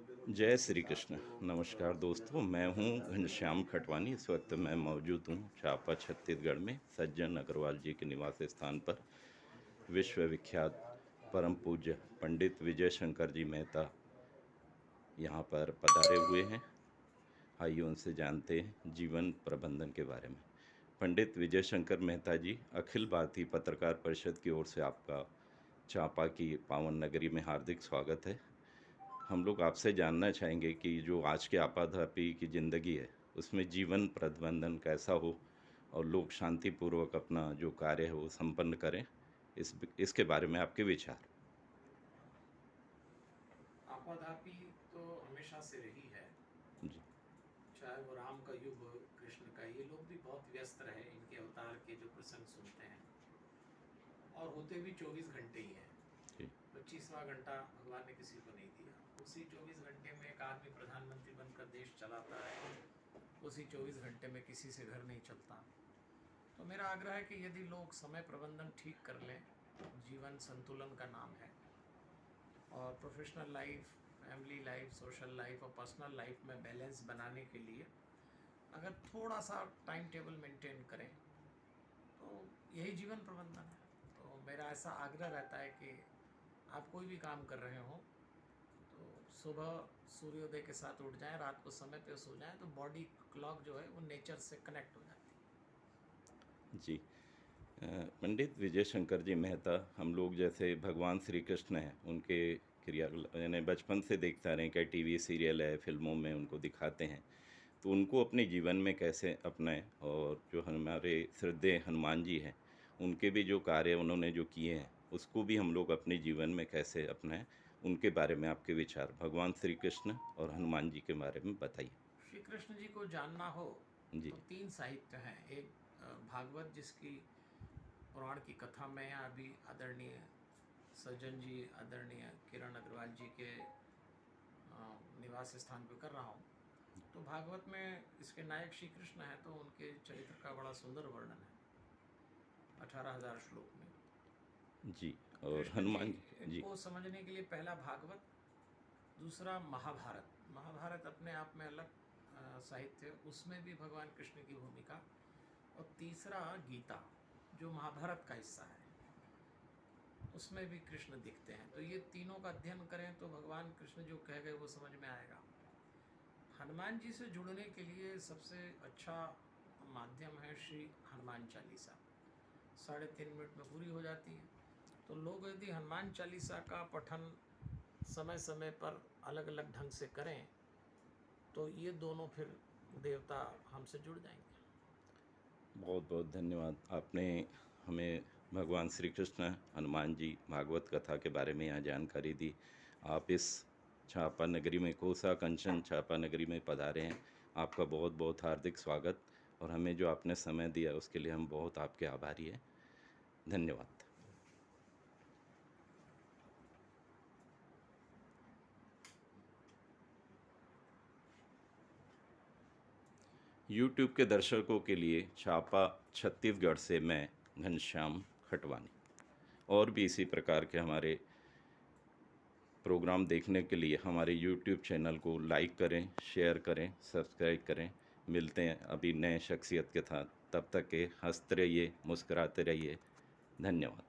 जय श्री कृष्ण। नमस्कार दोस्तों, मैं हूं घनश्याम खटवानी। इस वक्त मैं मौजूद हूं चापा छत्तीसगढ़ में सज्जन अग्रवाल जी के निवास स्थान पर। विश्व विख्यात परम पूज्य पंडित विजय शंकर जी मेहता यहां पर पधारे हुए हैं। आइए उनसे जानते हैं जीवन प्रबंधन के बारे में। पंडित विजय शंकर मेहता जी, अखिल भारतीय पत्रकार परिषद की ओर से आपका चापा की पावन नगरी में हार्दिक स्वागत है। हम लोग आपसे जानना चाहेंगे कि जो आज के आपाधापी की ज़िंदगी है, उसमें जीवन प्रबंधन कैसा हो और लोग शांतिपूर्वक अपना जो कार्य है वो संपन्न करें। इसके बारे में आपके विचार। आपाधापी तो हमेशा से रही है, जी। चाहे वो राम का युग हो, कृष्ण का। ये लोग भी बहुत व्यस्त रहे, इनके अवतार के जो प्रसंग सुनते हैं, और होते भी 24 घंटे ही हैं। जी। 25वां घंटा भगवान ने किसी को नहीं दिया। उसी 24 घंटे में एक आदमी प्रधानमंत्री बनकर देश चलाता है, उसी 24 घंटे में किसी से घर नहीं चलता। तो मेरा आग्रह है कि यदि लोग समय प्रबंधन ठीक कर लें, जीवन संतुलन का नाम है, और professional life, family life, social life और पर्सनल लाइफ में बैलेंस बनाने के लिए अगर थोड़ा सा टाइम टेबल मेंटेन करें तो यही जीवन प्रबंधन है। तो मेरा ऐसा आग्रह रहता है कि आप कोई भी काम कर रहे हो तो सुबह सूर्योदय के साथ उठ जाएं, रात को समय पे सो जाएं, तो बॉडी क्लॉक जो है वो नेचर से कनेक्ट हो जाती जी। पंडित विजय शंकर जी मेहता, हम लोग जैसे भगवान श्री कृष्ण हैं, उनके क्रिया यानी बचपन से देखते आ रहे हैं कि टीवी सीरियल है, फिल्मों में उनको दिखाते हैं। तो उनको अपने जीवन में कैसे अपनाएं, और जो हमारे श्रद्धेय हनुमान जी हैं, उनके भी जो कार्य उन्होंने जो किए हैं, उसको भी हम लोग अपने जीवन में कैसे अपनाएं, उनके बारे में आपके विचार भगवान श्री कृष्ण और हनुमान जी के बारे में बताइए। है। श्री कृष्ण जी को जानना हो जी। तो 3 साहित्य हैं। एक भागवत, जिसकी पुराण की कथा में अभी आदरणीय सज्जन जी, आदरणीय किरण अग्रवाल जी के निवास स्थान पर कर रहा हूँ। तो भागवत में इसके नायक श्री कृष्ण हैं, तो उनके चरित्र का बड़ा सुंदर वर्णन है 18,000 श्लोक में। जी। और कृष्ण जी हनुमान जी। जी। को समझने के लिए पहला भागवत, दूसरा महाभारत। महाभारत अपने आप में अलग साहित्य, उसमें भी भगवान कृष्ण की भूमिका, और तीसरा गीता जो महाभारत का हिस्सा है, उसमें भी कृष्ण दिखते हैं। तो ये तीनों का अध्ययन करें तो भगवान कृष्ण जो कह गए वो समझ में आएगा। हनुमान जी से जुड़ने के लिए सबसे अच्छा माध्यम है श्री हनुमान चालीसा। 3.5 मिनट में पूरी हो जाती है। तो लोग यदि हनुमान चालीसा का पठन समय समय पर अलग अलग ढंग से करें तो ये दोनों फिर देवता हमसे जुड़ जाएंगे। बहुत बहुत धन्यवाद। आपने हमें भगवान श्री कृष्ण, हनुमान जी, भागवत कथा के बारे में यहाँ जानकारी दी। आप इस छापा नगरी में, कोसा कंचन छापा नगरी में पधारे हैं। आपका बहुत बहुत हार्दिक स्वागत, और हमें जो आपने समय दिया उसके लिए हम बहुत आपके आभारी हैं। धन्यवाद। यूट्यूब के दर्शकों के लिए छापा छत्तीसगढ़ से मैं घनश्याम खटवानी। और भी इसी प्रकार के हमारे प्रोग्राम देखने के लिए हमारे यूट्यूब चैनल को लाइक करें, शेयर करें, सब्सक्राइब करें। मिलते हैं अभी नए शख्सियत के साथ। तब तक के हंसते रहिए, मुस्कुराते रहिए। धन्यवाद।